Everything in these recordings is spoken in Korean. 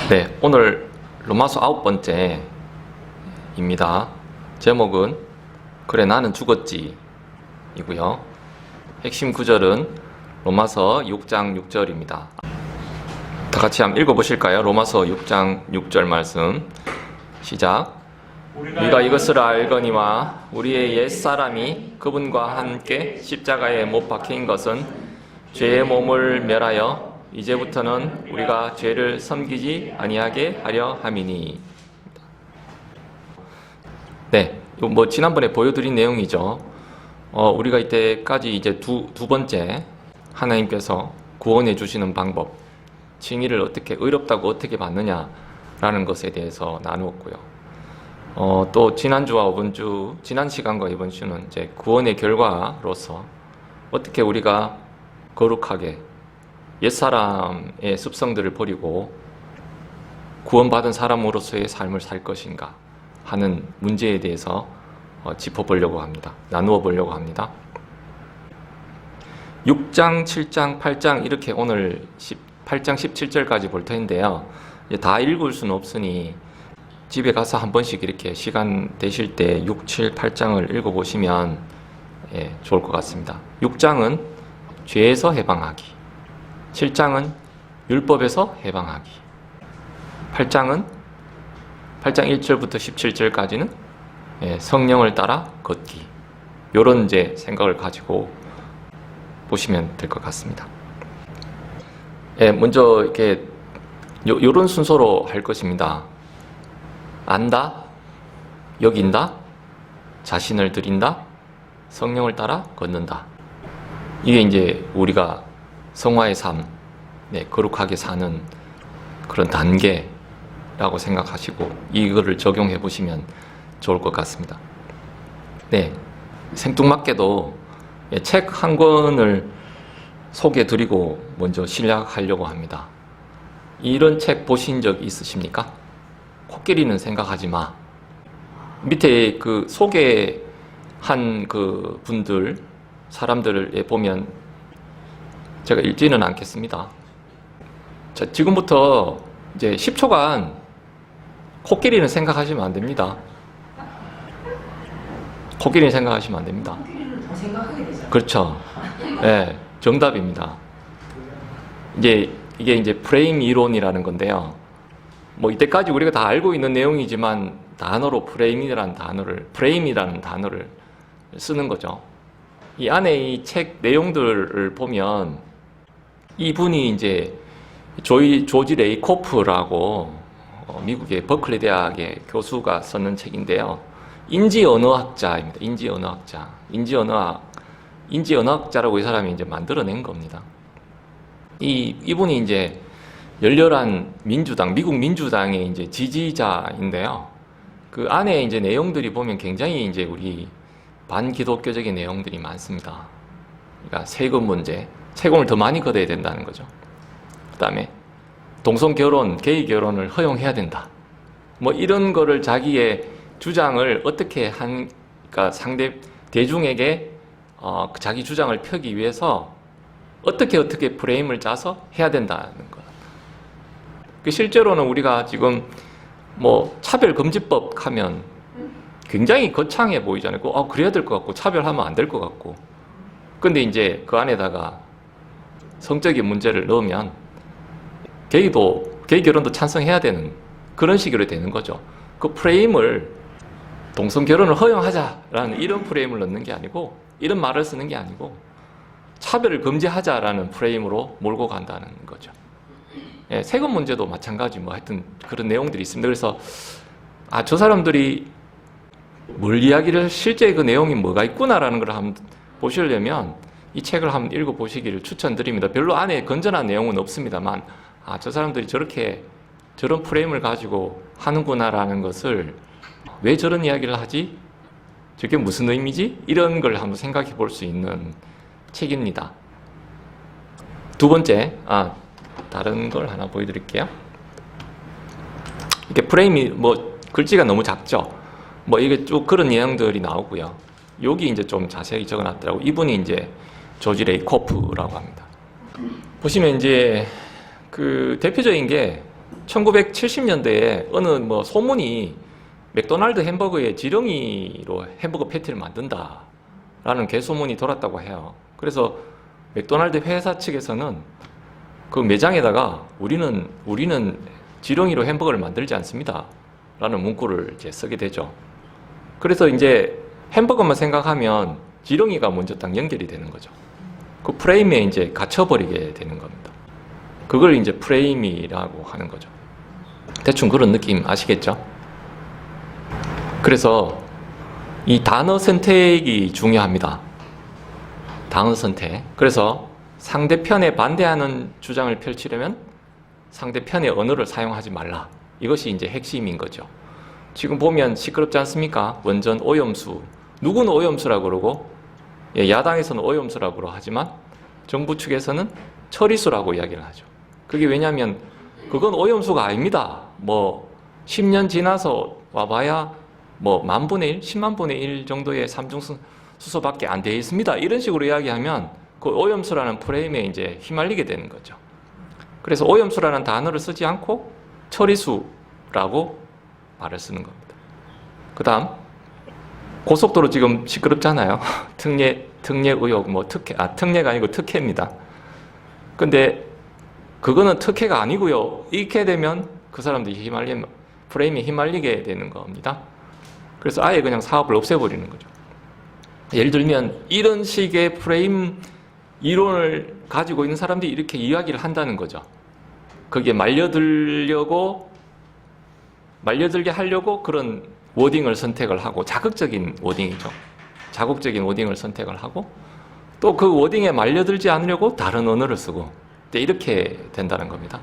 네, 오늘 로마서 9번째입니다. 제목은 그래 나는 죽었지 이고요. 핵심 구절은 로마서 6장 6절입니다. 다 같이 한번 읽어보실까요? 로마서 6장 6절 말씀 시작. 우리가 이것을 알거니와 우리의 옛사람이 그분과 함께 십자가에 못 박힌 것은 죄의 몸을 멸하여 이제부터는 우리가 죄를 섬기지 아니하게 하려 함이니. 네, 뭐 지난번에 보여드린 내용이죠. 우리가 이때까지 이제 두 번째 하나님께서 구원해 주시는 방법, 칭의를 어떻게 의롭다고 어떻게 받느냐라는 것에 대해서 나누었고요. 또 지난주와 이번주, 지난 시간과 이번 주는 이제 구원의 결과로서 어떻게 우리가 거룩하게 옛사람의 습성들을 버리고 구원받은 사람으로서의 삶을 살 것인가 하는 문제에 대해서 짚어보려고 합니다. 나누어 보려고 합니다. 6장, 7장, 8장 이렇게 오늘 8장 17절까지 볼 텐데요. 다 읽을 수는 없으니 집에 가서 한 번씩 이렇게 시간 되실 때 6, 7, 8장을 읽어보시면 좋을 것 같습니다. 6장은 죄에서 해방하기, 7장은 율법에서 해방하기, 8장 1절부터 17절까지는 성령을 따라 걷기, 이런 이제 생각을 가지고 보시면 될 것 같습니다. 먼저 이렇게 이런 순서로 할 것입니다. 안다, 여긴다, 자신을 드린다, 성령을 따라 걷는다. 이게 이제 우리가 성화의 삶, 거룩하게 사는 그런 단계라고 생각하시고 이거를 적용해 보시면 좋을 것 같습니다. 네, 생뚱맞게도 책 한 권을 소개해 드리고 먼저 시작하려고 합니다. 이런 책 보신 적 있으십니까? 코끼리는 생각하지 마. 밑에 그 소개한 그 분들, 사람들을 보면 제가 읽지는 않겠습니다. 자, 지금부터 이제 10초간 코끼리는 생각하시면 안 됩니다. 코끼리는 생각하시면 안 됩니다. 코끼리는 더 생각하게 되죠. 그렇죠. 네, 정답입니다. 이게 이제 프레임 이론이라는 건데요. 뭐 이때까지 우리가 다 알고 있는 내용이지만 단어로 프레임이라는 단어를 쓰는 거죠. 이 안에 이 책 내용들을 보면 이분이 이제 조지 레이코프라고 미국의 버클리 대학의 교수가 썼는 책인데요. 인지언어학자입니다. 인지언어학자라고 이 사람이 이제 만들어낸 겁니다. 이분이 이제 열렬한 미국 민주당의 이제 지지자인데요. 그 안에 이제 내용들이 보면 굉장히 이제 우리 반기독교적인 내용들이 많습니다. 그러니까 세금 문제, 세금을 더 많이 걷어야 된다는 거죠. 그 다음에 동성결혼, 게이 결혼을 허용해야 된다. 뭐 이런 거를 자기의 주장을 어떻게 그러니까 상대 대중에게 자기 주장을 펴기 위해서 어떻게 프레임을 짜서 해야 된다는 것. 실제로는 우리가 지금 뭐 차별금지법 하면 굉장히 거창해 보이잖아요. 그래야 될 것 같고 차별하면 안 될 것 같고. 근데 이제 그 안에다가 성적인 문제를 넣으면 게이 결혼도 찬성해야 되는 그런 식으로 되는 거죠. 그 프레임을 동성 결혼을 허용하자라는 이런 프레임을 넣는 게 아니고, 이런 말을 쓰는 게 아니고 차별을 금지하자라는 프레임으로 몰고 간다는 거죠. 세금 문제도 마찬가지 뭐 하여튼 그런 내용들이 있습니다. 그래서 저 사람들이 뭘 이야기를 실제 그 내용이 뭐가 있구나라는 걸 한번 보시려면 이 책을 한번 읽어보시기를 추천드립니다. 별로 안에 건전한 내용은 없습니다만 저 사람들이 저런 프레임을 가지고 하는구나라는 것을, 왜 저런 이야기를 하지? 저게 무슨 의미지? 이런 걸 한번 생각해 볼 수 있는 책입니다. 두 번째, 다른 걸 하나 보여드릴게요. 이렇게 프레임이 뭐 글씨가 너무 작죠? 뭐 이게 쭉 그런 내용들이 나오고요. 여기 이제 좀 자세히 적어놨더라고. 이분이 이제 조지 레이코프라고 합니다. 보시면 이제 그 대표적인 게 1970년대에 어느 뭐 소문이 맥도날드 햄버거에 지렁이로 햄버거 패티를 만든다라는 개소문이 돌았다고 해요. 그래서 맥도날드 회사 측에서는 그 매장에다가 우리는 지렁이로 햄버거를 만들지 않습니다. 라는 문구를 이제 쓰게 되죠. 그래서 이제 햄버거만 생각하면 지렁이가 먼저 딱 연결이 되는 거죠. 그 프레임에 이제 갇혀버리게 되는 겁니다. 그걸 이제 프레임이라고 하는 거죠. 대충 그런 느낌 아시겠죠? 그래서 이 단어 선택이 중요합니다. 단어 선택. 그래서 상대편에 반대하는 주장을 펼치려면 상대편의 언어를 사용하지 말라. 이것이 이제 핵심인 거죠. 지금 보면 시끄럽지 않습니까? 원전 오염수. 누구는 오염수라고 그러고, 야당에서는 오염수라고 하지만 정부 측에서는 처리수라고 이야기를 하죠. 그게 왜냐하면 그건 오염수가 아닙니다. 뭐 10년 지나서 와봐야 뭐 10,000분의 1, 100,000분의 1 정도의 삼중수소밖에 안 되어 있습니다. 이런 식으로 이야기하면 그 오염수라는 프레임에 이제 휘말리게 되는 거죠. 그래서 오염수라는 단어를 쓰지 않고 처리수라고 말을 쓰는 겁니다. 그 다음 고속도로 지금 시끄럽잖아요. 특례 의혹, 뭐 특례가 아니고 특혜입니다. 근데 그거는 특혜가 아니고요. 이렇게 되면 그 사람들이 프레임에 휘말리게 되는 겁니다. 그래서 아예 그냥 사업을 없애버리는 거죠. 예를 들면 이런 식의 프레임 이론을 가지고 있는 사람들이 이렇게 이야기를 한다는 거죠. 거기에 말려들게 하려고 그런 워딩을 선택을 하고, 자극적인 워딩이죠. 자극적인 워딩을 선택을 하고, 또 그 워딩에 말려들지 않으려고 다른 언어를 쓰고, 이렇게 된다는 겁니다.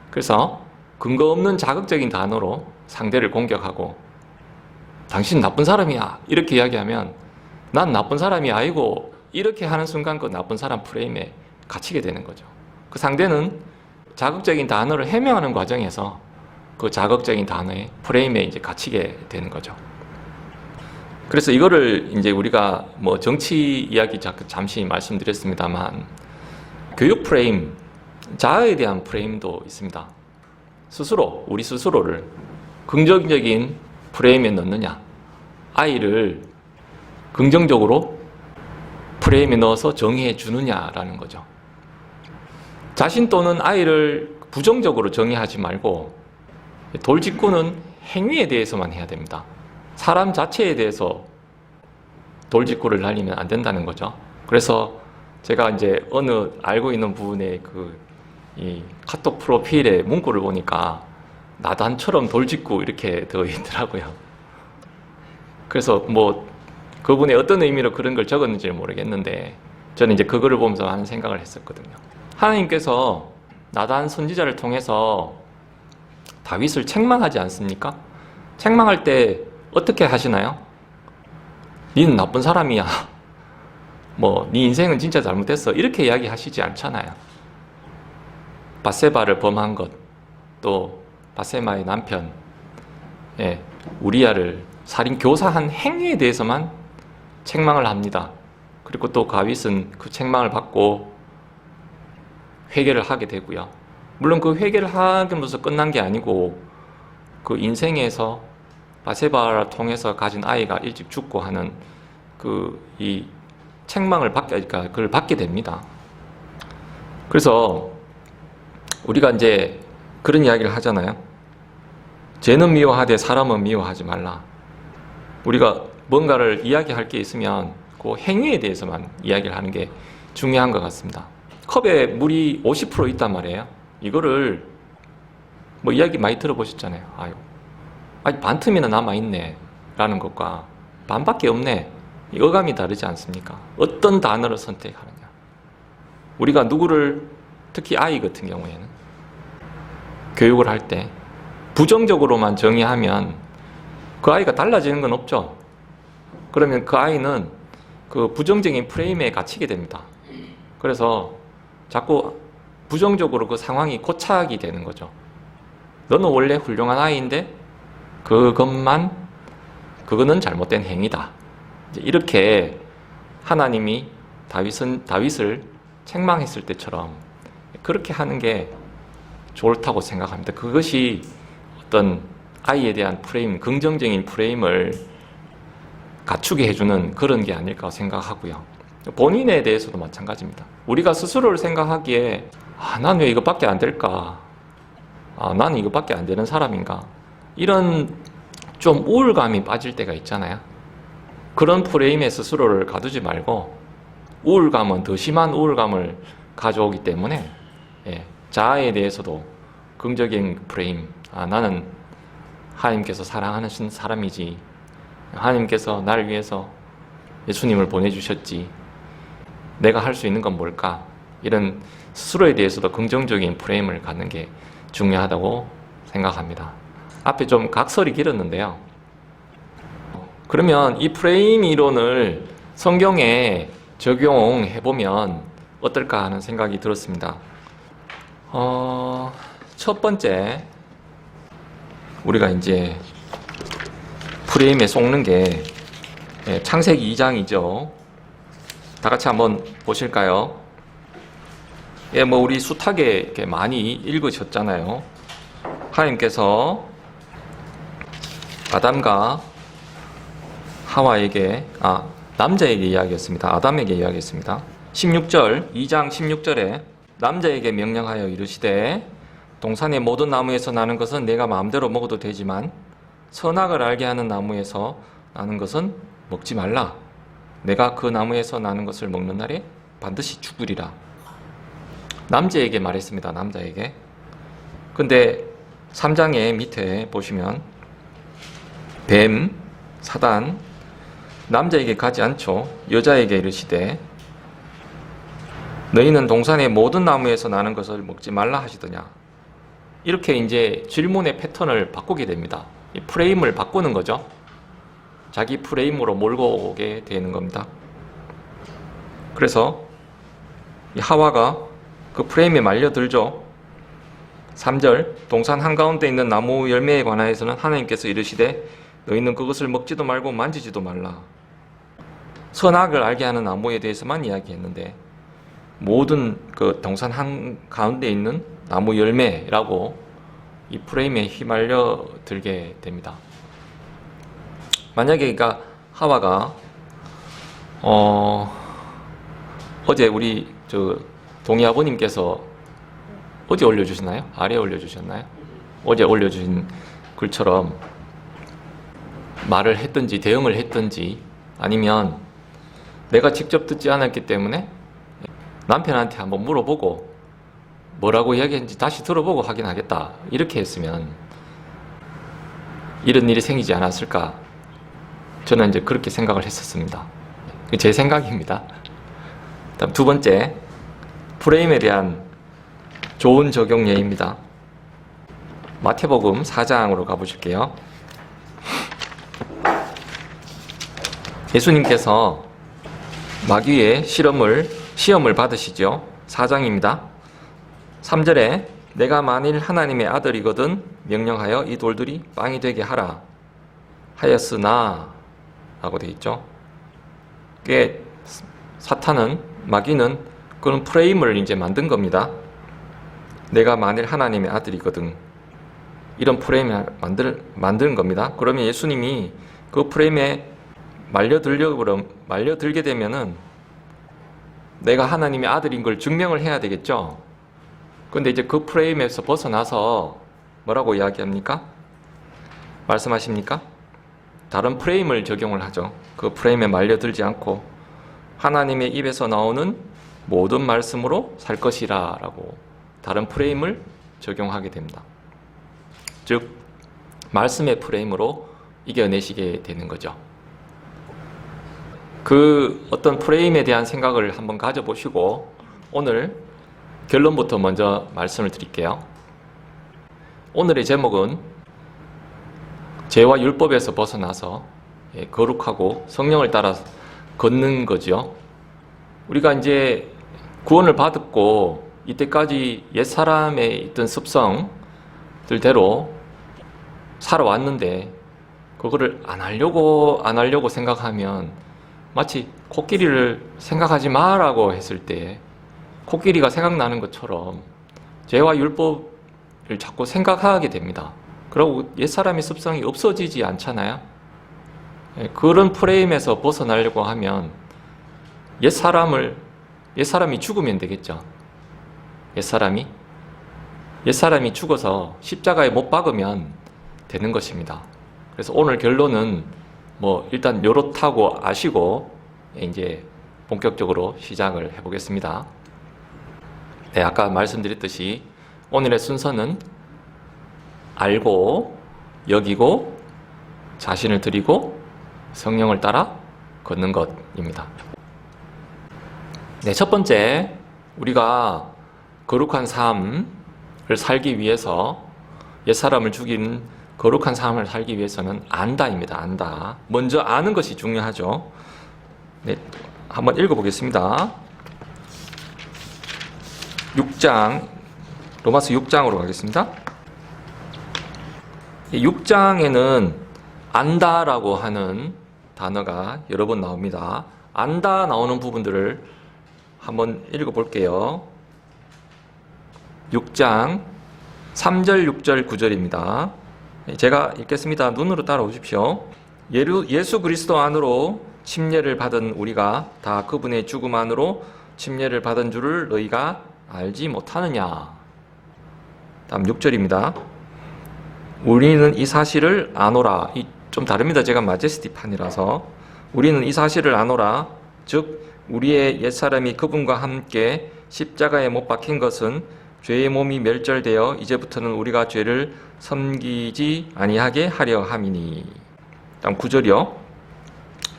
그래서 근거 없는 자극적인 단어로 상대를 공격하고, 당신 나쁜 사람이야 이렇게 이야기하면 난 나쁜 사람이 아니고, 이렇게 하는 순간 그 나쁜 사람 프레임에 갇히게 되는 거죠. 그 상대는 자극적인 단어를 해명하는 과정에서 그 자극적인 단어의 프레임에 이제 갇히게 되는 거죠. 그래서 이거를 이제 우리가 뭐 정치 이야기 잠시 말씀드렸습니다만, 교육 프레임, 자아에 대한 프레임도 있습니다. 우리 스스로를 긍정적인 프레임에 넣느냐, 아이를 긍정적으로 프레임에 넣어서 정의해 주느냐라는 거죠. 자신 또는 아이를 부정적으로 정의하지 말고 돌직구는 행위에 대해서만 해야 됩니다. 사람 자체에 대해서 돌직구를 날리면 안 된다는 거죠. 그래서 제가 이제 어느 알고 있는 분의 이 카톡 프로필에 문구를 보니까 나단처럼 돌직구 이렇게 되어 있더라고요. 그래서 뭐 그분의 어떤 의미로 그런 걸 적었는지는 모르겠는데, 저는 이제 그거를 보면서 하는 생각을 했었거든요. 하나님께서 나단 선지자를 통해서 다윗을 책망하지 않습니까? 책망할 때 어떻게 하시나요? 니는 나쁜 사람이야. 뭐 네 인생은 진짜 잘못됐어. 이렇게 이야기하시지 않잖아요. 밧세바를 범한 것, 또 밧세바의 남편 우리야를 살인 교사한 행위에 대해서만 책망을 합니다. 그리고 또 다윗은 그 책망을 받고 회개를 하게 되고요. 물론 그 회개를 하면서 끝난 게 아니고 그 인생에서 밧세바를 통해서 가진 아이가 일찍 죽고 하는 이 책망을 그걸 받게 됩니다. 그래서 우리가 이제 그런 이야기를 하잖아요. 죄는 미워하되 사람은 미워하지 말라. 우리가 뭔가를 이야기할 게 있으면 그 행위에 대해서만 이야기를 하는 게 중요한 것 같습니다. 컵에 물이 50% 있단 말이에요. 이거를 뭐 이야기 많이 들어보셨잖아요. 아니 반틈이나 남아있네 라는 것과 반밖에 없네, 이 어감이 다르지 않습니까? 어떤 단어를 선택하느냐. 우리가 누구를, 특히 아이 같은 경우에는 교육을 할 때 부정적으로만 정의하면 그 아이가 달라지는 건 없죠. 그러면 그 아이는 그 부정적인 프레임에 갇히게 됩니다. 그래서 자꾸 부정적으로 그 상황이 고착이 되는 거죠. 너는 원래 훌륭한 아이인데 그거는 잘못된 행위다. 이렇게 하나님이 다윗을 책망했을 때처럼 그렇게 하는 게 좋다고 생각합니다. 그것이 어떤 아이에 대한 프레임, 긍정적인 프레임을 갖추게 해주는 그런 게 아닐까 생각하고요. 본인에 대해서도 마찬가지입니다. 우리가 스스로를 생각하기에 난 왜 이것밖에 안 될까? 나는 이것밖에 안 되는 사람인가? 이런 좀 우울감이 빠질 때가 있잖아요. 그런 프레임에 스스로를 가두지 말고 우울감은 더 심한 우울감을 가져오기 때문에 자아에 대해서도 긍정적인 프레임, 나는 하나님께서 사랑하는 사람이지, 하나님께서 나를 위해서 예수님을 보내주셨지, 내가 할 수 있는 건 뭘까? 이런 스스로에 대해서도 긍정적인 프레임을 갖는 게 중요하다고 생각합니다. 앞에 좀 각설이 길었는데요. 그러면 이 프레임 이론을 성경에 적용해보면 어떨까 하는 생각이 들었습니다. 첫 번째, 우리가 이제 프레임에 속는 게 창세기 2장이죠. 다 같이 한번 보실까요? 우리 숱하게 이렇게 많이 읽으셨잖아요. 하나님께서 아담과 하와에게, 남자에게 이야기했습니다. 아담에게 이야기했습니다. 16절, 2장 16절에 남자에게 명령하여 이르시되 동산의 모든 나무에서 나는 것은 내가 마음대로 먹어도 되지만 선악을 알게 하는 나무에서 나는 것은 먹지 말라. 내가 그 나무에서 나는 것을 먹는 날에 반드시 죽으리라. 남자에게 말했습니다. 남자에게. 근데 3장의 밑에 보시면 뱀, 사단, 남자에게 가지 않죠. 여자에게 이르시되 너희는 동산의 모든 나무에서 나는 것을 먹지 말라 하시더냐. 이렇게 이제 질문의 패턴을 바꾸게 됩니다. 이 프레임을 바꾸는 거죠. 자기 프레임으로 몰고 오게 되는 겁니다. 그래서 이 하와가 그 프레임에 말려들죠. 3절, 동산 한가운데 있는 나무 열매에 관하여서는 하나님께서 이르시되 너희는 그것을 먹지도 말고 만지지도 말라. 선악을 알게 하는 나무에 대해서만 이야기했는데 모든 그 동산 한가운데 있는 나무 열매라고 이 프레임에 휘말려 들게 됩니다. 만약에 그러니까 하와가 어제 우리 동희 아버님께서 어제 올려주셨나요? 아래 올려주셨나요? 어제 올려주신 글처럼 말을 했든지 대응을 했든지 아니면 내가 직접 듣지 않았기 때문에 남편한테 한번 물어보고 뭐라고 이야기했는지 다시 들어보고 확인하겠다 이렇게 했으면 이런 일이 생기지 않았을까. 저는 이제 그렇게 생각을 했었습니다. 제 생각입니다. 다음 두 번째, 프레임에 대한 좋은 적용 예입니다. 마태복음 4장으로 가보실게요. 예수님께서 마귀의 시험을 받으시죠. 4장입니다. 3절에 내가 만일 하나님의 아들이거든 명령하여 이 돌들이 빵이 되게 하라 하였으나 라고 되어 있죠. 그게 사탄은, 마귀는 그런 프레임을 이제 만든 겁니다. 내가 만일 하나님의 아들이거든, 이런 프레임을 만드는 겁니다. 그러면 예수님이 그 프레임에 말려들게 되면은 내가 하나님의 아들인 걸 증명을 해야 되겠죠. 근데 이제 그 프레임에서 벗어나서 뭐라고 이야기합니까? 말씀하십니까? 다른 프레임을 적용을 하죠. 그 프레임에 말려들지 않고 하나님의 입에서 나오는 모든 말씀으로 살 것이라 라고 다른 프레임을 적용하게 됩니다. 즉 말씀의 프레임으로 이겨내시게 되는 거죠. 그 어떤 프레임에 대한 생각을 한번 가져보시고 오늘 결론부터 먼저 말씀을 드릴게요. 오늘의 제목은 죄와 율법에서 벗어나서 거룩하고 성령을 따라 걷는 거죠. 우리가 이제 구원을 받았고 이때까지 옛사람에 있던 습성들대로 살아왔는데 그거를 안 하려고 생각하면 마치 코끼리를 생각하지 마라고 했을 때 코끼리가 생각나는 것처럼 죄와 율법 자꾸 생각하게 됩니다. 그리고 옛사람의 습성이 없어지지 않잖아요. 그런 프레임에서 벗어나려고 하면 옛사람이 죽으면 되겠죠. 옛사람이 죽어서 십자가에 못 박으면 되는 것입니다. 그래서 오늘 결론은 일단 요렇다고 아시고 이제 본격적으로 시작을 해보겠습니다. 네, 아까 말씀드렸듯이 오늘의 순서는 알고, 여기고, 자신을 드리고, 성령을 따라 걷는 것입니다. 네, 첫 번째, 우리가 거룩한 삶을 살기 위해서, 옛사람을 죽인 거룩한 삶을 살기 위해서는 안다입니다. 안다. 먼저 아는 것이 중요하죠. 네, 한번 읽어보겠습니다. 6장, 로마서 6장으로 가겠습니다. 6장에는 안다라고 하는 단어가 여러 번 나옵니다. 안다 나오는 부분들을 한번 읽어볼게요. 6장 3절, 6절, 9절입니다. 제가 읽겠습니다. 눈으로 따라오십시오. 예수 그리스도 안으로 침례를 받은 우리가 다 그분의 죽음 안으로 침례를 받은 줄을 너희가 알지 못하느냐. 다음 6절입니다. 우리는 이 사실을 아노라. 좀 다릅니다. 제가 마제스티판이라서. 우리는 이 사실을 아노라. 즉 우리의 옛사람이 그분과 함께 십자가에 못 박힌 것은 죄의 몸이 멸절되어 이제부터는 우리가 죄를 섬기지 아니하게 하려 함이니. 다음 9절이요.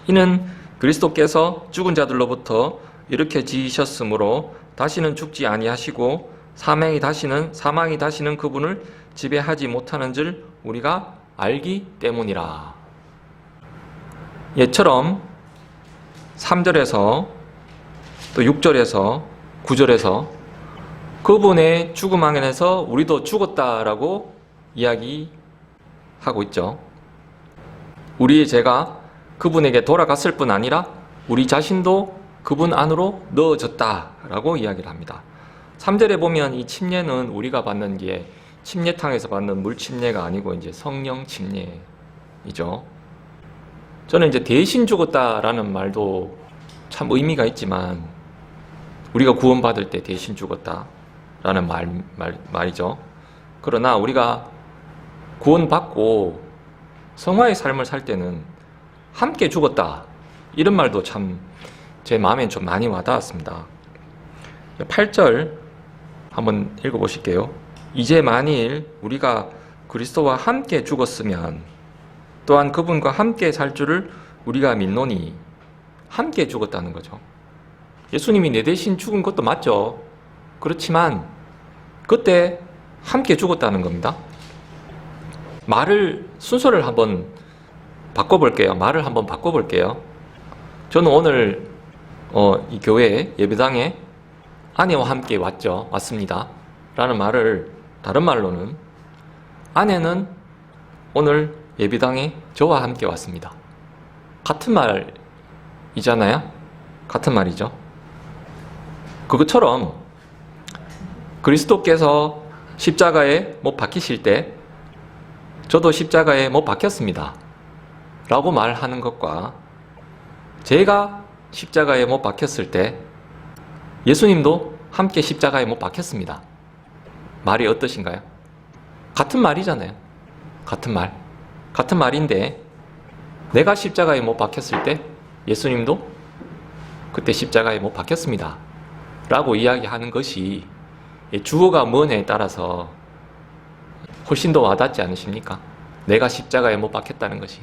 이는 그리스도께서 죽은 자들로부터 이렇게 지으셨으므로 다시는 죽지 아니하시고 사망이 다시는 그분을 지배하지 못하는 줄 우리가 알기 때문이라. 예처럼 3절에서 또 6절에서 9절에서 그분의 죽음 안에서 우리도 죽었다라고 이야기하고 있죠. 우리의 죄가 그분에게 돌아갔을 뿐 아니라 우리 자신도 그분 안으로 넣어졌다라고 이야기를 합니다. 3절에 보면 이 침례는 우리가 받는 게 침례탕에서 받는 물 침례가 아니고 이제 성령 침례이죠. 저는 이제 대신 죽었다라는 말도 참 의미가 있지만 우리가 구원받을 때 대신 죽었다라는 말이죠. 그러나 우리가 구원받고 성화의 삶을 살 때는 함께 죽었다 이런 말도 참 제 마음에 좀 많이 와닿았습니다. 8절 한번 읽어보실게요. 이제 만일 우리가 그리스도와 함께 죽었으면 또한 그분과 함께 살 줄을 우리가 믿노니. 함께 죽었다는 거죠. 예수님이 내 대신 죽은 것도 맞죠. 그렇지만 그때 함께 죽었다는 겁니다. 순서를 한번 바꿔볼게요. 말을 한번 바꿔볼게요. 저는 오늘 이 교회 예배당에 아내와 함께 왔습니다. 라는 말을 다른 말로는 아내는 오늘 예배당에 저와 함께 왔습니다. 같은 말이잖아요. 같은 말이죠. 그것처럼 그리스도께서 십자가에 못 박히실 때 저도 십자가에 못 박혔습니다. 라고 말하는 것과 제가 십자가에 못 박혔을 때 예수님도 함께 십자가에 못 박혔습니다. 말이 어떠신가요? 같은 말이잖아요. 같은 말. 같은 말인데 내가 십자가에 못 박혔을 때 예수님도 그때 십자가에 못 박혔습니다. 라고 이야기하는 것이 주어가 뭐냐에 따라서 훨씬 더 와닿지 않으십니까? 내가 십자가에 못 박혔다는 것이.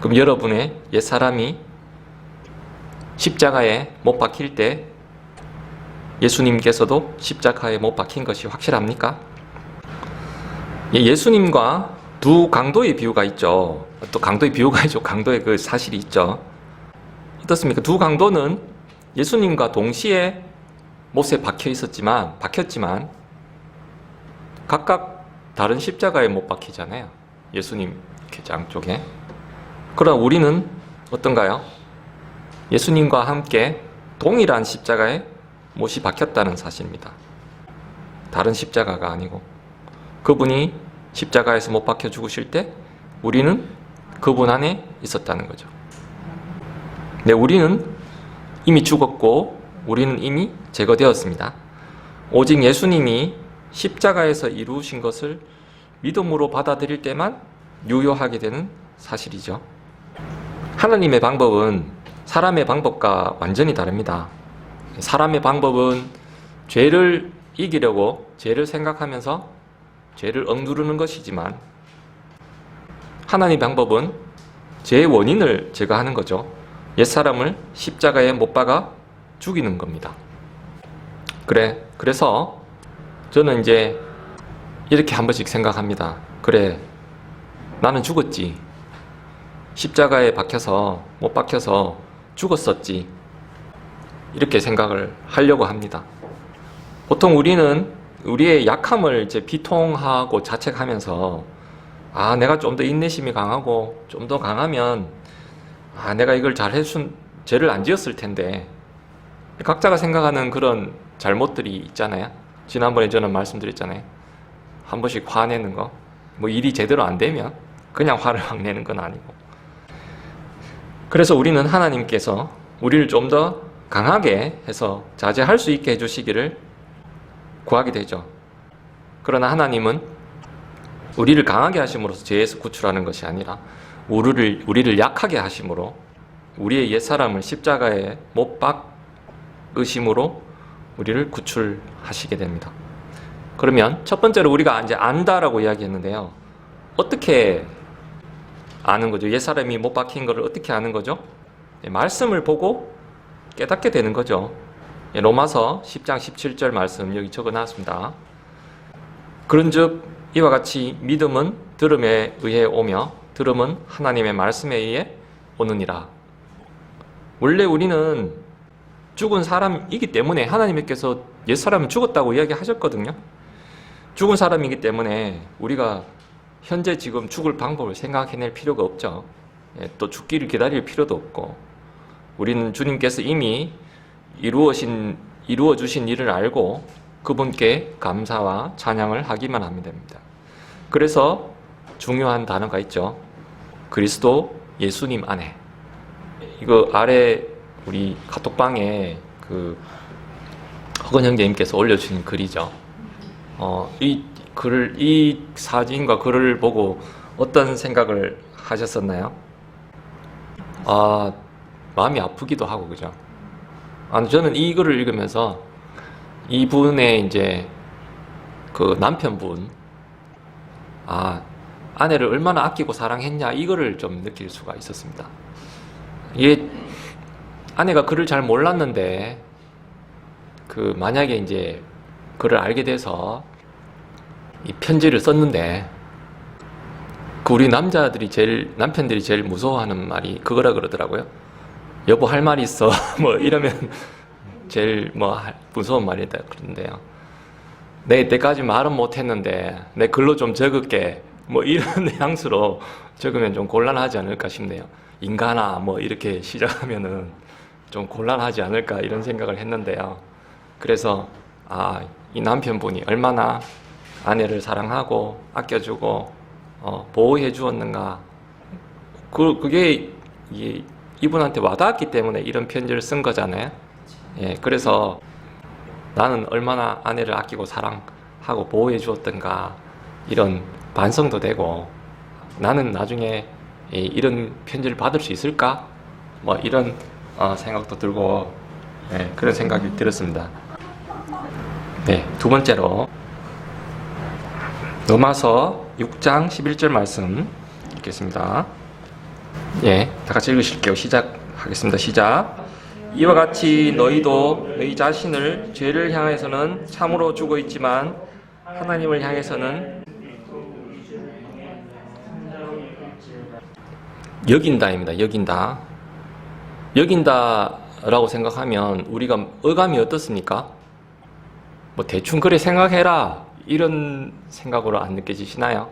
그럼 여러분의 옛사람이 십자가에 못 박힐 때 예수님께서도 십자가에 못 박힌 것이 확실합니까? 예수님과 두 강도의 비유가 있죠. 또 강도의 비유가 있죠. 강도의 그 사실이 있죠. 어떻습니까? 두 강도는 예수님과 동시에 못에 박혔지만 각각 다른 십자가에 못 박히잖아요. 예수님 양쪽에. 그러나 우리는 어떤가요? 예수님과 함께 동일한 십자가에 못이 박혔다는 사실입니다. 다른 십자가가 아니고, 그분이 십자가에서 못 박혀 죽으실 때 우리는 그분 안에 있었다는 거죠. 네, 우리는 이미 죽었고 우리는 이미 제거되었습니다. 오직 예수님이 십자가에서 이루신 것을 믿음으로 받아들일 때만 유효하게 되는 사실이죠. 하나님의 방법은 사람의 방법과 완전히 다릅니다. 사람의 방법은 죄를 이기려고 죄를 생각하면서 죄를 억누르는 것이지만, 하나님의 방법은 죄의 원인을 제거하는 거죠. 옛사람을 십자가에 못 박아 죽이는 겁니다. 그래서 저는 이제 이렇게 한 번씩 생각합니다. 그래, 나는 죽었지. 십자가에 못 박혀서 죽었었지. 이렇게 생각을 하려고 합니다. 보통 우리는 우리의 약함을 이제 비통하고 자책하면서, 내가 좀 더 인내심이 강하고 좀 더 강하면 내가 이걸 죄를 안 지었을 텐데, 각자가 생각하는 그런 잘못들이 있잖아요. 지난번에 저는 말씀드렸잖아요. 한 번씩 화내는 거, 뭐 일이 제대로 안 되면 그냥 화를 막 내는 건 아니고. 그래서 우리는 하나님께서 우리를 좀 더 강하게 해서 자제할 수 있게 해주시기를 구하게 되죠. 그러나 하나님은 우리를 강하게 하심으로써 죄에서 구출하는 것이 아니라 우리를 약하게 하심으로, 우리의 옛사람을 십자가에 못 박으심으로 우리를 구출하시게 됩니다. 그러면 첫 번째로 우리가 이제 안다라고 이야기했는데요. 어떻게 아는 거죠? 옛사람이 못 박힌 것을 어떻게 아는 거죠? 말씀을 보고 깨닫게 되는 거죠. 로마서 10장 17절 말씀 여기 적어놨습니다. 그런즉 이와 같이 믿음은 들음에 의해 오며 들음은 하나님의 말씀에 의해 오느니라. 원래 우리는 죽은 사람이기 때문에 하나님께서 옛사람은 죽었다고 이야기하셨거든요. 죽은 사람이기 때문에 우리가 현재 지금 죽을 방법을 생각해낼 필요가 없죠. 또 죽기를 기다릴 필요도 없고, 우리는 주님께서 이미 이루어 주신 일을 알고 그분께 감사와 찬양을 하기만 하면 됩니다. 그래서 중요한 단어가 있죠. 그리스도 예수님 안에. 이거 아래 우리 카톡방에 허건 형제님께서 올려주신 글이죠. 이 사진과 글을 보고 어떤 생각을 하셨었나요? 마음이 아프기도 하고, 그죠? 저는 이 글을 읽으면서 이분의 이제 그 남편분, 아내를 얼마나 아끼고 사랑했냐, 이거를 좀 느낄 수가 있었습니다. 이게 아내가 글을 잘 몰랐는데, 만약에 이제 글을 알게 돼서 이 편지를 썼는데, 우리 남편들이 제일 무서워하는 말이 그거라 그러더라고요. 여보, 할 말 있어. 뭐 이러면 제일 무서운 말이다 그러는데요. 내 이때까지 말은 못했는데 내 글로 좀 적을게. 뭐 이런 뉘앙스로 적으면 좀 곤란하지 않을까 싶네요. 인간아, 뭐 이렇게 시작하면은 좀 곤란하지 않을까 이런 생각을 했는데요. 그래서 이 남편분이 얼마나 아내를 사랑하고 아껴주고 보호해 주었는가, 그게 이분한테 와닿았기 때문에 이런 편지를 쓴 거잖아요. 그래서 나는 얼마나 아내를 아끼고 사랑하고 보호해 주었던가, 이런 반성도 되고, 나는 나중에 이런 편지를 받을 수 있을까? 뭐 이런 생각도 들고, 그런 생각이 들었습니다. 두 번째로 로마서 6장 11절 말씀 읽겠습니다. 다 같이 읽으실게요. 시작하겠습니다. 시작. 이와 같이 너희도 너희 자신을 죄를 향해서는 참으로 죽어 있지만 하나님을 향해서는 여긴다입니다. 여긴다라고 생각하면 우리가 어감이 어떻습니까? 뭐 대충 그래 생각해라, 이런 생각으로 안 느껴지시나요?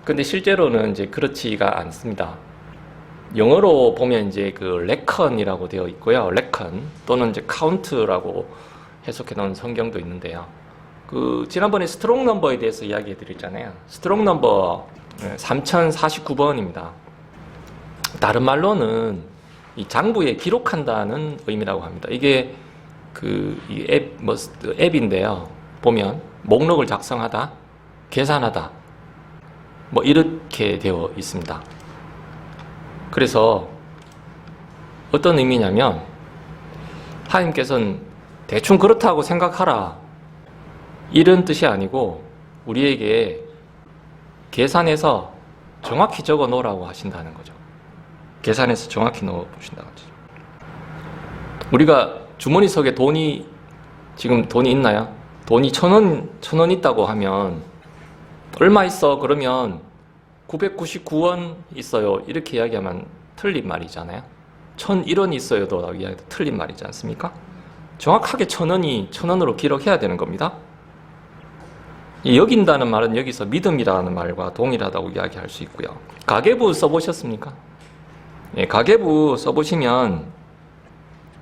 근데 실제로는 이제 그렇지가 않습니다. 영어로 보면 이제 reckon이라고 되어 있고요. reckon 또는 이제 count라고 해석해 놓은 성경도 있는데요. 지난번에 스트롱 넘버에 대해서 이야기해 드렸잖아요. 스트롱 넘버 3049번입니다. 다른 말로는 이 장부에 기록한다는 의미라고 합니다. 이게 앱인데요. 보면 목록을 작성하다, 계산하다, 뭐 이렇게 되어 있습니다. 그래서 어떤 의미냐면 하나님께서는 대충 그렇다고 생각하라 이런 뜻이 아니고 우리에게 계산해서 정확히 적어 놓으라고 하신다는 거죠. 계산해서 정확히 넣어 보신다는 거죠. 우리가 주머니 속에 지금 돈이 있나요? 돈이 1,000원 있다고 하면 얼마 있어? 그러면 999원 있어요. 이렇게 이야기하면 틀린 말이잖아요. 1,001원 있어요도 이야기해도 틀린 말이지 않습니까? 정확하게 1,000원으로 기록해야 되는 겁니다. 이 여긴다는 말은 여기서 믿음이라는 말과 동일하다고 이야기할 수 있고요. 가계부 써보셨습니까? 예, 가계부 써보시면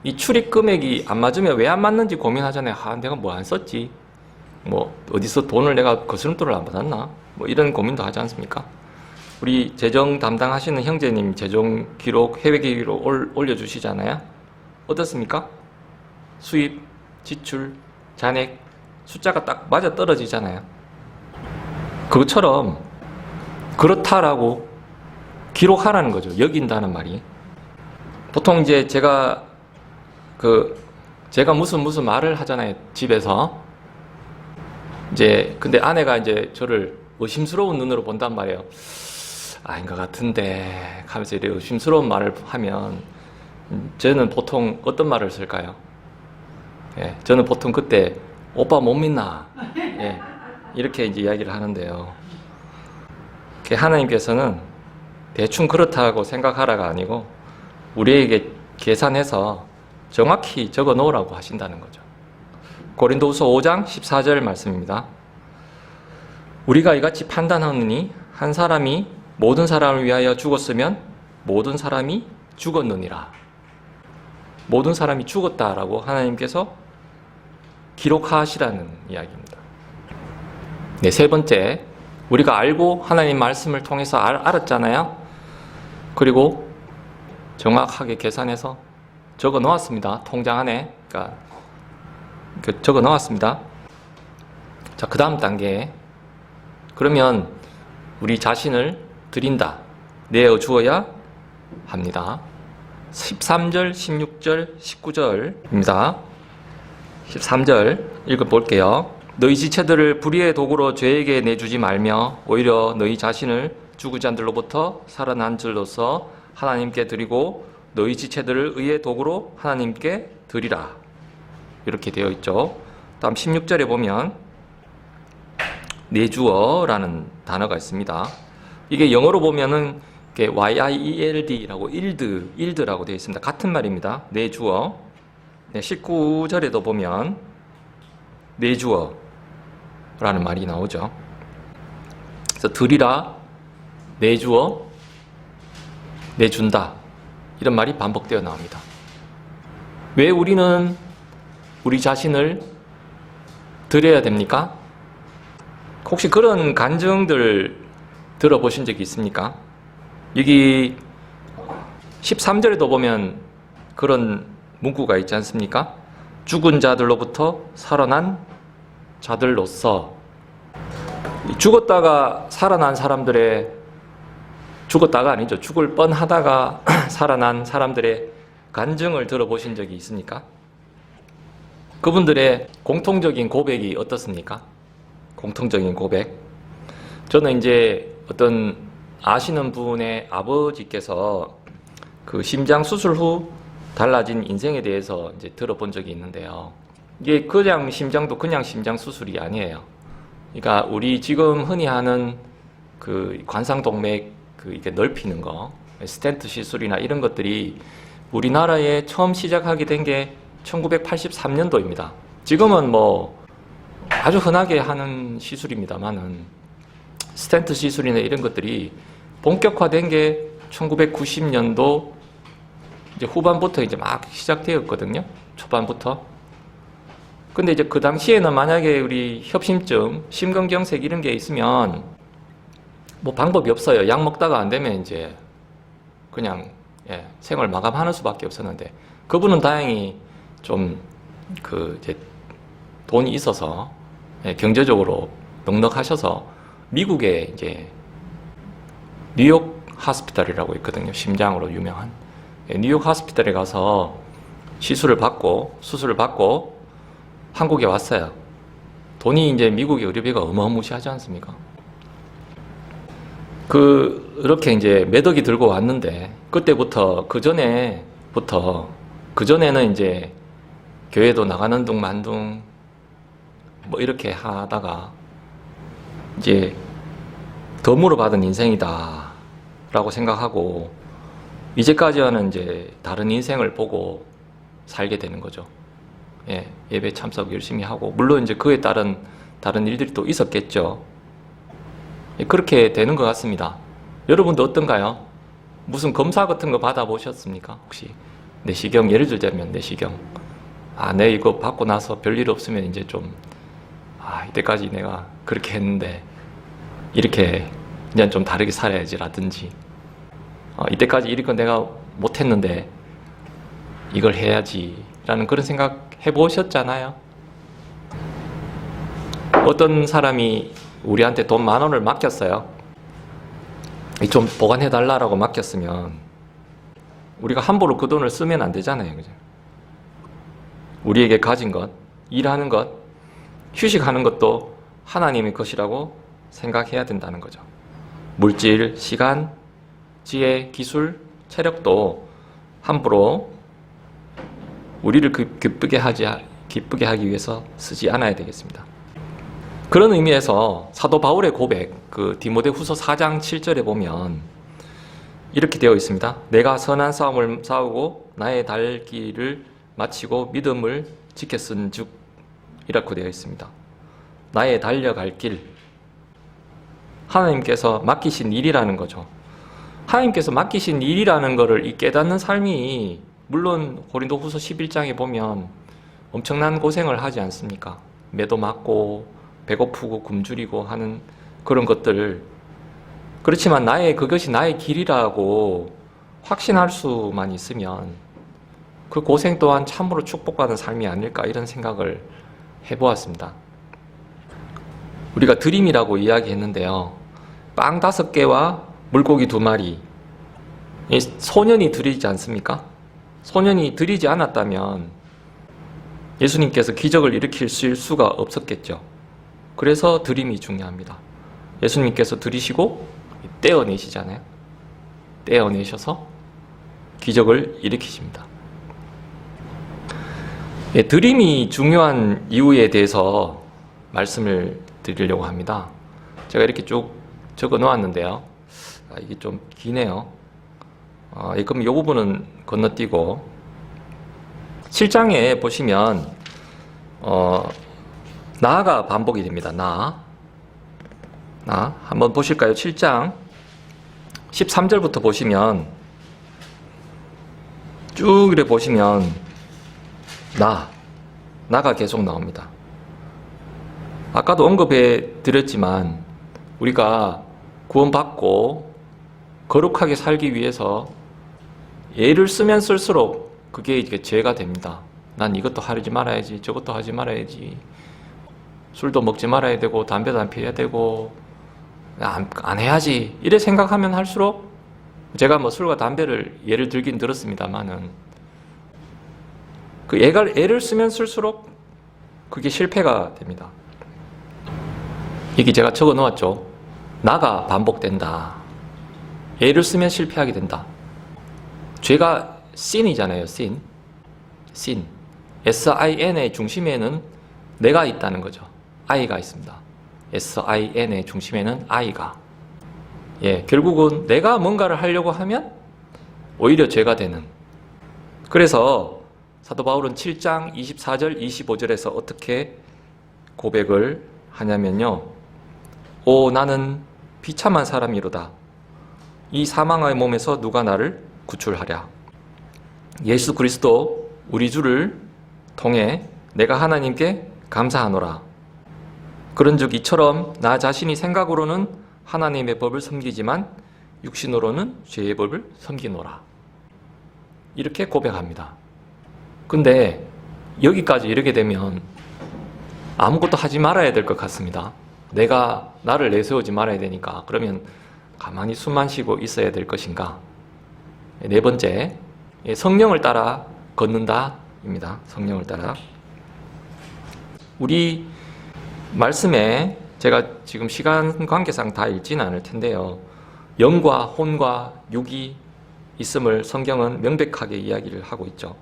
이 출입 금액이 안 맞으면 왜 안 맞는지 고민하잖아요. 내가 뭐 안 썼지? 뭐 어디서 돈을 내가 거스름돈을 안 받았나? 뭐 이런 고민도 하지 않습니까? 우리 재정 담당하시는 형제님 재정 기록, 해외 기록 올려주시잖아요. 어떻습니까? 수입, 지출, 잔액 숫자가 딱 맞아 떨어지잖아요. 그것처럼 그렇다라고 기록하라는 거죠. 여긴다는 말이. 보통 이제 제가 무슨 말을 하잖아요. 집에서. 근데 아내가 이제 저를 의심스러운 눈으로 본단 말이에요. 아닌 것 같은데 하면서 이렇게 의심스러운 말을 하면 저는 보통 어떤 말을 쓸까요? 예, 저는 보통 그때 오빠 못 믿나? 예, 이렇게 이제 이야기를 하는데요. 하나님께서는 대충 그렇다고 생각하라가 아니고 우리에게 계산해서 정확히 적어 놓으라고 하신다는 거죠. 고린도후서 5장 14절 말씀입니다. 우리가 이같이 판단하느니 한 사람이 모든 사람을 위하여 죽었으면 모든 사람이 죽었느니라. 모든 사람이 죽었다라고 하나님께서 기록하시라는 이야기입니다. 네, 세 번째, 우리가 알고 하나님 말씀을 통해서 알았잖아요. 그리고 정확하게 계산해서 적어 놓았습니다. 통장 안에 적어 놓았습니다. 자, 그 다음 단계. 그러면 우리 자신을 드린다, 내어 주어야 합니다. 13절, 16절, 19절입니다. 13절 읽어볼게요. 너희 지체들을 불의의 도구로 죄에게 내주지 말며 오히려 너희 자신을 죽은 자들로부터 살아난 줄로서 하나님께 드리고 너희 지체들을 의의 도구로 하나님께 드리라. 이렇게 되어 있죠. 다음 16절에 보면 내주어라는 단어가 있습니다. 이게 영어로 보면은 YIELD라고 일드라고 되어 있습니다. 같은 말입니다. 내주어. 네, 19절에도 보면 내주어라는 말이 나오죠. 그래서 드리라, 내주어, 내준다 이런 말이 반복되어 나옵니다. 왜 우리는 우리 자신을 드려야 됩니까? 혹시 그런 간증들 들어보신 적이 있습니까? 여기 13절에도 보면 그런 문구가 있지 않습니까? 죽은 자들로부터 살아난 자들로서. 죽었다가 살아난 사람들의, 죽었다가 아니죠, 죽을 뻔하다가 살아난 사람들의 간증을 들어보신 적이 있습니까? 그분들의 공통적인 고백이 어떻습니까? 공통적인 고백. 저는 이제 어떤 아시는 분의 아버지께서 그 심장 수술 후 달라진 인생에 대해서 이제 들어본 적이 있는데요. 이게 그냥 심장도 그냥 심장 수술이 아니에요. 그러니까 우리 지금 흔히 하는 그 관상동맥 이게 넓히는 거, 스텐트 시술이나 이런 것들이 우리나라에 처음 시작하게 된 게 1983년도입니다. 지금은 뭐 아주 흔하게 하는 시술입니다만은 스텐트 시술이나 이런 것들이 본격화된 게 1990년도 이제 후반부터 이제 막 시작되었거든요. 초반부터. 근데 이제 그 당시에는 만약에 우리 협심증, 심근경색 이런 게 있으면 뭐 방법이 없어요. 약 먹다가 안 되면 이제 그냥 생을 마감하는 수밖에 없었는데, 그분은 다행히 좀 이제 돈이 있어서 경제적으로 넉넉하셔서 미국에 이제 뉴욕 하스피탈이라고 있거든요. 심장으로 유명한 뉴욕 하스피탈에 가서 수술을 받고 한국에 왔어요. 돈이 이제 미국의 의료비가 어마무시하지 않습니까? 그렇게 이제 매덕이 들고 왔는데, 그때부터 그전에는 이제 교회도 나가는 둥 만둥 뭐 이렇게 하다가 이제 덤으로 받은 인생이다 라고 생각하고, 이제까지와는 이제 다른 인생을 보고 살게 되는 거죠. 예배 참석 열심히 하고, 물론 이제 그에 따른 다른 일들이 또 있었겠죠. 그렇게 되는 것 같습니다. 여러분도 어떤가요? 무슨 검사 같은 거 받아보셨습니까? 혹시 내시경, 예를 들자면 내시경, 내 이거 받고 나서 별일 없으면 이제 좀 이때까지 내가 그렇게 했는데 이렇게 그냥 좀 다르게 살아야지 라든지, 이때까지 이렇게 내가 못했는데 이걸 해야지 라는 그런 생각 해보셨잖아요. 어떤 사람이 우리한테 돈 10,000원을 맡겼어요. 좀 보관해달라고 맡겼으면 우리가 함부로 그 돈을 쓰면 안 되잖아요. 그죠? 우리에게 가진 것, 일하는 것, 휴식하는 것도 하나님의 것이라고 생각해야 된다는 거죠. 물질, 시간, 지혜, 기술, 체력도 함부로 우리를 기쁘게 하기 위해서 쓰지 않아야 되겠습니다. 그런 의미에서 사도 바울의 고백, 디모데후서 4장 7절에 보면 이렇게 되어 있습니다. 내가 선한 싸움을 싸우고 나의 달 길을 마치고 믿음을 지켰은즉 이라고 되어 있습니다. 나의 달려갈 길, 하나님께서 맡기신 일이라는 거죠. 하나님께서 맡기신 일이라는 것을 깨닫는 삶이, 물론 고린도후서 11장에 보면 엄청난 고생을 하지 않습니까? 매도 맞고 배고프고 굶주리고 하는 그런 것들, 그렇지만 그것이 나의 길이라고 확신할 수만 있으면 그 고생 또한 참으로 축복받은 삶이 아닐까, 이런 생각을 해보았습니다. 우리가 드림이라고 이야기했는데요, 빵 5개와 물고기 2마리, 소년이 드리지 않습니까? 소년이 드리지 않았다면 예수님께서 기적을 일으킬 수가 없었겠죠. 그래서 드림이 중요합니다. 예수님께서 드리시고 떼어내시잖아요. 떼어내셔서 기적을 일으키십니다. 드림이 중요한 이유에 대해서 말씀을 드리려고 합니다. 제가 이렇게 쭉 적어 놓았는데요. 이게 좀 기네요. 그럼 이 부분은 건너뛰고 7장에 보시면 나가 반복이 됩니다. 나 한번 보실까요? 7장 13절부터 보시면 쭉 이렇게 보시면 나가 계속 나옵니다. 아까도 언급해 드렸지만 우리가 구원받고 거룩하게 살기 위해서 예를 쓰면 쓸수록 그게 이제 죄가 됩니다. 난 이것도 하지 말아야지, 저것도 하지 말아야지, 술도 먹지 말아야 되고 담배도 안 피워야 되고 안 해야지, 이래 생각하면 할수록, 제가 뭐 술과 담배를 예를 들긴 들었습니다만은 그 애를 쓰면 쓸수록 그게 실패가 됩니다. 이게 제가 적어 놓았죠. 나가 반복된다. 애를 쓰면 실패하게 된다. 죄가 sin이잖아요. sin. S-I-N의 중심에는 내가 있다는 거죠. I가 있습니다. S-I-N의 중심에는 I가. 결국은 내가 뭔가를 하려고 하면 오히려 죄가 되는. 그래서 사도 바울은 7장 24절 25절에서 어떻게 고백을 하냐면요. 오, 나는 비참한 사람이로다. 이 사망의 몸에서 누가 나를 구출하랴. 예수 그리스도 우리 주를 통해 내가 하나님께 감사하노라. 그런즉 이처럼 나 자신이 생각으로는 하나님의 법을 섬기지만 육신으로는 죄의 법을 섬기노라. 이렇게 고백합니다. 근데 여기까지 이르게 되면 아무것도 하지 말아야 될 것 같습니다. 내가 나를 내세우지 말아야 되니까. 그러면 가만히 숨만 쉬고 있어야 될 것인가? 네 번째, 성령을 따라 걷는다 입니다. 성령을 따라. 우리 말씀에 제가 지금 시간 관계상 다 읽지는 않을 텐데요. 영과 혼과 육이 있음을 성경은 명백하게 이야기를 하고 있죠.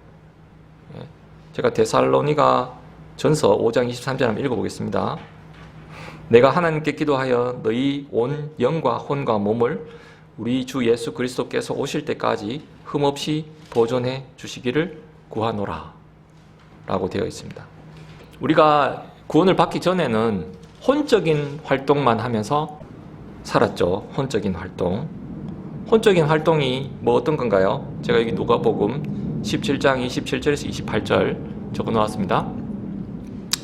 제가 데살로니가 전서 5장 23절 한번 읽어보겠습니다. 내가 하나님께 기도하여 너희 온 영과 혼과 몸을 우리 주 예수 그리스도께서 오실 때까지 흠없이 보존해 주시기를 구하노라 라고 되어 있습니다. 우리가 구원을 받기 전에는 혼적인 활동만 하면서 살았죠. 혼적인 활동. 혼적인 활동이 뭐 어떤 건가요? 제가 여기 누가복음 17장 27절에서 28절 적어 놓았습니다.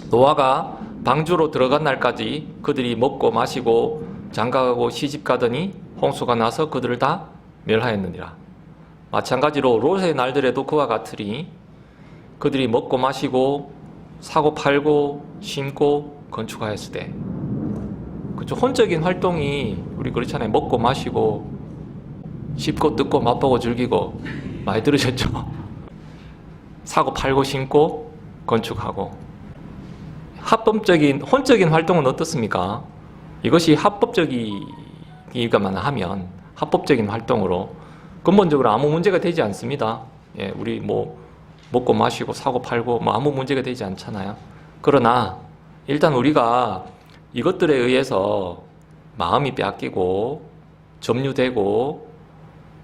노아가 방주로 들어간 날까지 그들이 먹고 마시고 장가가고 시집가더니 홍수가 나서 그들을 다 멸하였느니라. 마찬가지로 롯의 날들에도 그와 같으니 그들이 먹고 마시고 사고 팔고 심고 건축하였을 때, 그렇죠. 혼적인 활동이 우리 그렇잖아요. 먹고 마시고 씹고 뜯고 맛보고 즐기고 많이 들으셨죠? 사고 팔고 심고 건축하고. 합법적인 혼적인 활동은 어떻습니까? 이것이 합법적이기만 하면 합법적인 활동으로 근본적으로 아무 문제가 되지 않습니다. 예, 우리 뭐 먹고 마시고 사고 팔고 뭐 아무 문제가 되지 않잖아요. 그러나 일단 우리가 이것들에 의해서 마음이 빼앗기고 점유되고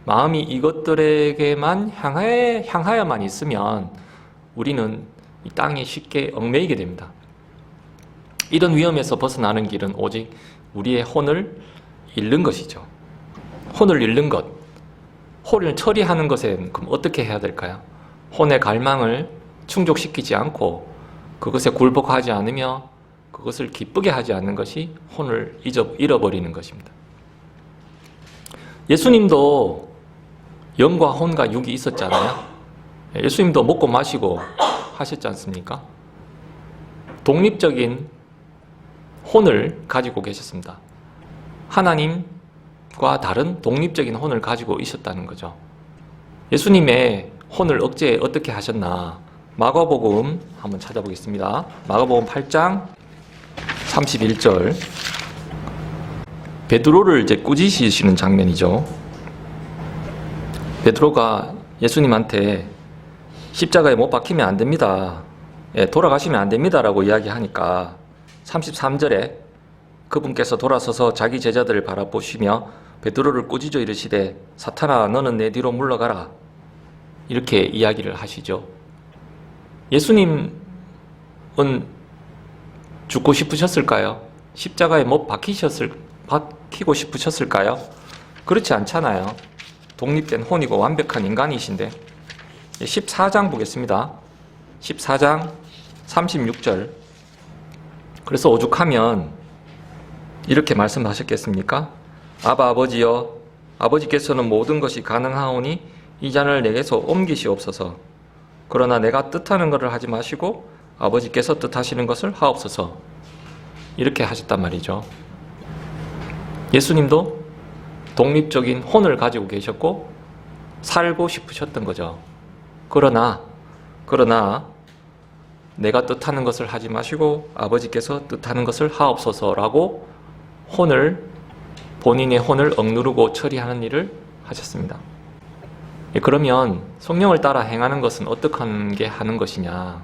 마음이 이것들에게만 향하여만 있으면 우리는 이 땅에 쉽게 얽매이게 됩니다. 이런 위험에서 벗어나는 길은 오직 우리의 혼을 잃는 것이죠. 혼을 잃는 것. 혼을 처리하는 것엔 그럼 어떻게 해야 될까요? 혼의 갈망을 충족시키지 않고 그것에 굴복하지 않으며 그것을 기쁘게 하지 않는 것이 혼을 잃어버리는 것입니다. 예수님도 영과 혼과 육이 있었잖아요. 예수님도 먹고 마시고 하셨지 않습니까? 독립적인 혼을 가지고 계셨습니다. 하나님과 다른 독립적인 혼을 가지고 있었다는 거죠. 예수님의 혼을 억제 어떻게 하셨나? 마가복음 한번 찾아보겠습니다. 마가복음 8장 31절. 베드로를 이제 꾸짖으시는 장면이죠. 베드로가 예수님한테 십자가에 못 박히면 안 됩니다. 예, 돌아가시면 안 됩니다라고 이야기하니까 33절에 그분께서 돌아서서 자기 제자들을 바라보시며 베드로를 꾸짖어 이르시되 사탄아 너는 내 뒤로 물러가라 이렇게 이야기를 하시죠. 예수님은 죽고 싶으셨을까요? 십자가에 못 박히고 싶으셨을까요? 그렇지 않잖아요. 독립된 혼이고 완벽한 인간이신데. 14장 보겠습니다. 14장 36절. 그래서 오죽하면 이렇게 말씀하셨겠습니까? 아바 아버지여, 아버지께서는 모든 것이 가능하오니 이 잔을 내게서 옮기시옵소서. 그러나 내가 뜻하는 것을 하지 마시고 아버지께서 뜻하시는 것을 하옵소서. 이렇게 하셨단 말이죠. 예수님도 독립적인 혼을 가지고 계셨고 살고 싶으셨던 거죠. 그러나 내가 뜻하는 것을 하지 마시고 아버지께서 뜻하는 것을 하옵소서라고 본인의 혼을 억누르고 처리하는 일을 하셨습니다. 그러면 성령을 따라 행하는 것은 어떻게 하는 것이냐?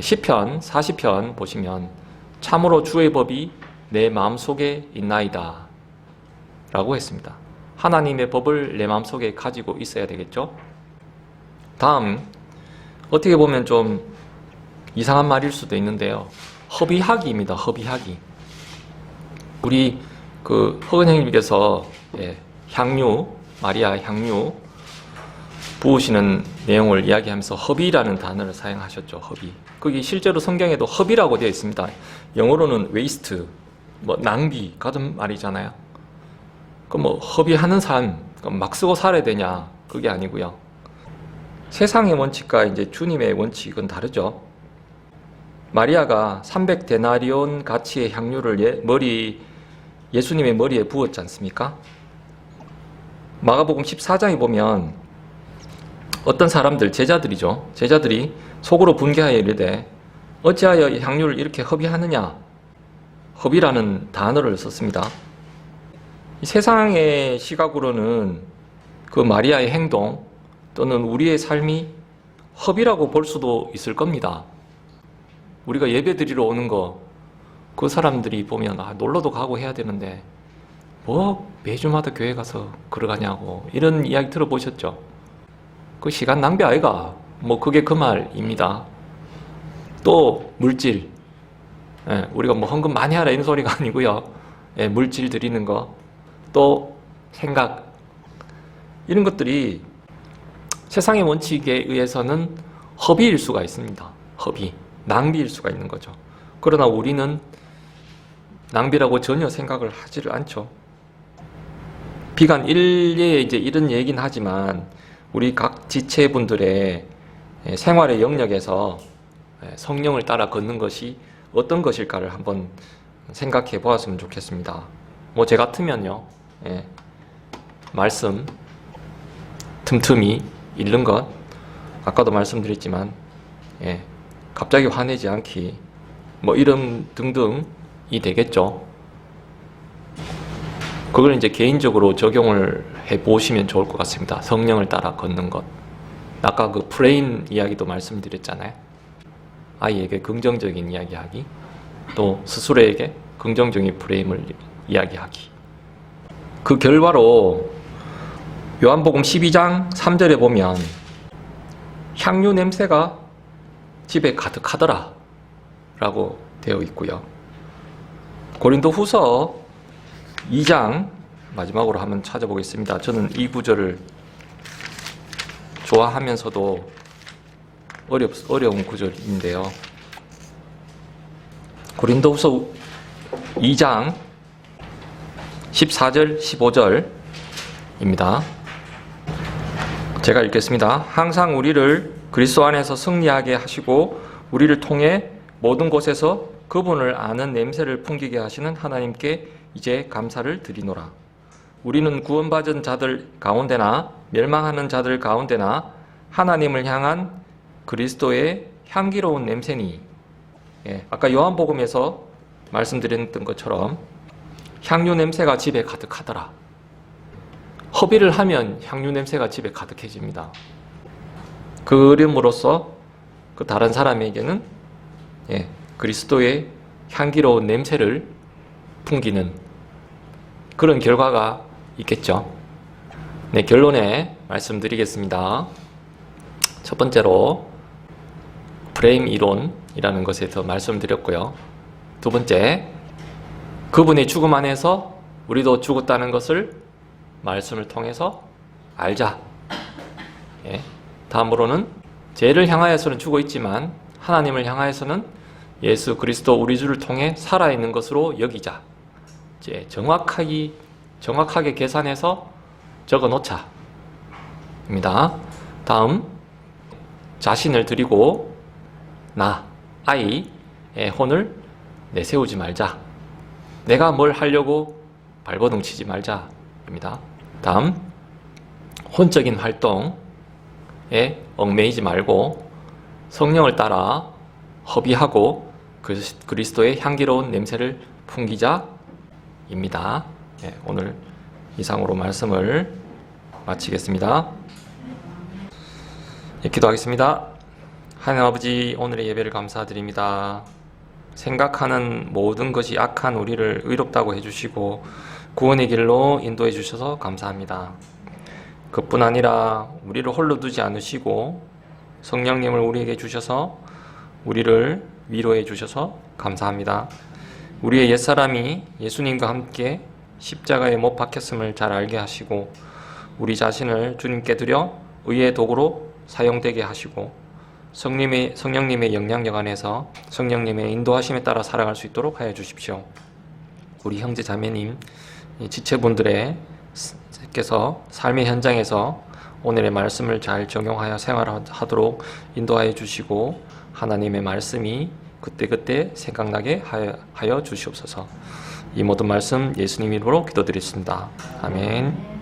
시편 40편 보시면 참으로 주의 법이 내 마음속에 있나이다 라고 했습니다. 하나님의 법을 내 마음속에 가지고 있어야 되겠죠? 다음, 어떻게 보면 좀 이상한 말일 수도 있는데요. 허비하기입니다. 허비하기. 우리 허근 형님께서 향유, 마리아 향유 부으시는 내용을 이야기하면서 허비라는 단어를 사용하셨죠. 허비. 거기 실제로 성경에도 허비라고 되어 있습니다. 영어로는 waste, 낭비 같은 말이잖아요. 그럼 허비하는 삶, 막 쓰고 살아야 되냐? 그게 아니고요. 세상의 원칙과 이제 주님의 원칙은 다르죠. 마리아가 300데나리온 가치의 향유를 예수님의 머리에 부었지 않습니까? 마가복음 14장에 보면 어떤 사람들, 제자들이죠. 제자들이 속으로 분개하여 이르되 어찌하여 이 향유를 이렇게 허비하느냐? 허비라는 단어를 썼습니다. 이 세상의 시각으로는 그 마리아의 행동 또는 우리의 삶이 허비라고 볼 수도 있을 겁니다. 우리가 예배 드리러 오는 거, 그 사람들이 보면 놀러도 가고 해야 되는데 매주마다 교회 가서 걸어가냐고 이런 이야기 들어보셨죠? 그 시간 낭비 아이가? 그게 그 말입니다. 또 물질, 우리가 헌금 많이 하라 이런 소리가 아니고요. 물질 드리는 거, 또 생각, 이런 것들이 세상의 원칙에 의해서는 허비일 수가 있습니다. 허비, 낭비일 수가 있는 거죠. 그러나 우리는 낭비라고 전혀 생각을 하지를 않죠. 비단 일례에 이제 이런 얘기는 하지만 우리 각 지체분들의 생활의 영역에서 성령을 따라 걷는 것이 어떤 것일까를 한번 생각해 보았으면 좋겠습니다. 제 같으면요, 말씀 틈틈이 읽는 것, 아까도 말씀드렸지만 갑자기 화내지 않기, 이런 등등이 되겠죠. 그걸 이제 개인적으로 적용을 해 보시면 좋을 것 같습니다. 성령을 따라 걷는 것. 아까 그 프레임 이야기도 말씀드렸잖아요. 아이에게 긍정적인 이야기하기, 또 스스로에게 긍정적인 프레임을 이야기하기. 그 결과로 요한복음 12장 3절에 보면 향유 냄새가 집에 가득하더라 라고 되어 있고요. 고린도후서 2장 마지막으로 한번 찾아보겠습니다. 저는 이 구절을 좋아하면서도 어려운 구절인데요. 고린도후서 2장 14절 15절입니다. 제가 읽겠습니다. 항상 우리를 그리스도 안에서 승리하게 하시고 우리를 통해 모든 곳에서 그분을 아는 냄새를 풍기게 하시는 하나님께 이제 감사를 드리노라. 우리는 구원받은 자들 가운데나 멸망하는 자들 가운데나 하나님을 향한 그리스도의 향기로운 냄새니. 아까 요한복음에서 말씀드렸던 것처럼 향유 냄새가 집에 가득하더라. 허비를 하면 향유 냄새가 집에 가득해집니다. 그림으로써 그 다른 사람에게는 그리스도의 향기로운 냄새를 풍기는 그런 결과가 있겠죠. 결론에 말씀드리겠습니다. 첫 번째로 프레임 이론이라는 것에 더 말씀드렸고요. 두 번째, 그분의 죽음 안에서 우리도 죽었다는 것을 말씀을 통해서 알자. 다음으로는 죄를 향하여서는 죽어 있지만 하나님을 향하여서는 예수 그리스도 우리 주를 통해 살아있는 것으로 여기자. 이제 정확하게 계산해서 적어놓자 입니다. 다음, 자신을 드리고 아이의 혼을 내세우지 말자. 내가 뭘 하려고 발버둥 치지 말자 입니다. 다음, 혼적인 활동에 얽매이지 말고 성령을 따라 허비하고 그리스도의 향기로운 냄새를 풍기자 입니다. 오늘 이상으로 말씀을 마치겠습니다. 기도하겠습니다. 하나님 아버지, 오늘의 예배를 감사드립니다. 생각하는 모든 것이 악한 우리를 의롭다고 해주시고 구원의 길로 인도해 주셔서 감사합니다. 그뿐 아니라 우리를 홀로 두지 않으시고 성령님을 우리에게 주셔서 우리를 위로해 주셔서 감사합니다. 우리의 옛사람이 예수님과 함께 십자가에 못 박혔음을 잘 알게 하시고 우리 자신을 주님께 드려 의의 도구로 사용되게 하시고 성령님의 영향력 안에서 성령님의 인도하심에 따라 살아갈 수 있도록 하여 주십시오. 우리 형제 자매님, 지체분들께서 삶의 현장에서 오늘의 말씀을 잘 적용하여 생활하도록 인도하여 주시고 하나님의 말씀이 그때그때 생각나게 하여 주시옵소서. 이 모든 말씀 예수님 이름으로 기도드렸습니다. 아멘.